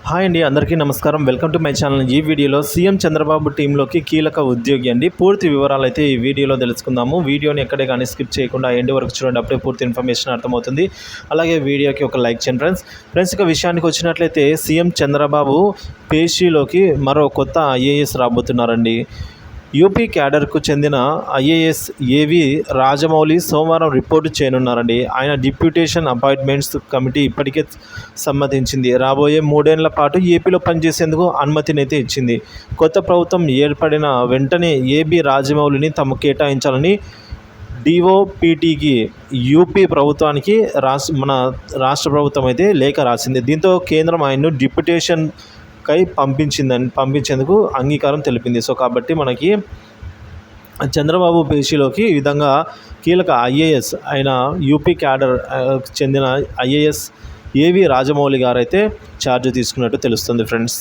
Hi అండి, అందరికీ నమస్కారం. Welcome to my channel. ఈ వీడియోలో సీఎం చంద్రబాబు టీంలోకి కీలక ఉద్యోగి అండి. పూర్తి వివరాలు అయితే ఈ వీడియోలో తెలుసుకుందాము. వీడియోని ఎక్కడే కానీ స్కిప్ చేయకుండా ఎండ్ వరకు చూడండి, అప్పుడే పూర్తి ఇన్ఫర్మేషన్ అర్థమవుతుంది. అలాగే వీడియోకి ఒక లైక్ చేయండి ఫ్రెండ్స్. ఇక విషయానికి వచ్చినట్లయితే సీఎం చంద్రబాబు పేషీలోకి మరో కొత్త ఐఏఎస్ రాబోతున్నారండి. యూపీ క్యాడర్కు చెందిన ఐఏఎస్ ఏవి రాజమౌళి సోమవారం రిపోర్టు చేయనున్నారండి. ఆయన డిప్యూటేషన్ అపాయింట్మెంట్స్ కమిటీ ఇప్పటికే సమ్మతించింది. రాబోయే 3 ఏళ్ల పాటు ఏపీలో పనిచేసేందుకు అనుమతినైతే ఇచ్చింది. కొత్త ప్రభుత్వం ఏర్పడిన వెంటనే ఏబి రాజమౌళిని తమకు కేటాయించాలని డిఓపిటికి యూపీ ప్రభుత్వానికి మన రాష్ట్ర ప్రభుత్వం అయితే లేఖ రాసింది. దీంతో కేంద్రం ఆయన్ను డిప్యూటేషన్ పంపించేందుకు అంగీకారం తెలిపింది. సో కాబట్టి మనకి చంద్రబాబు పేషీలోకి ఈ విధంగా కీలక ఐఏఎస్ అయిన యూపీ క్యాడర్ చెందిన ఐఏఎస్ ఏవి రాజమౌళి గారు అయితే ఛార్జ్ తీసుకున్నట్టు తెలుస్తుంది ఫ్రెండ్స్.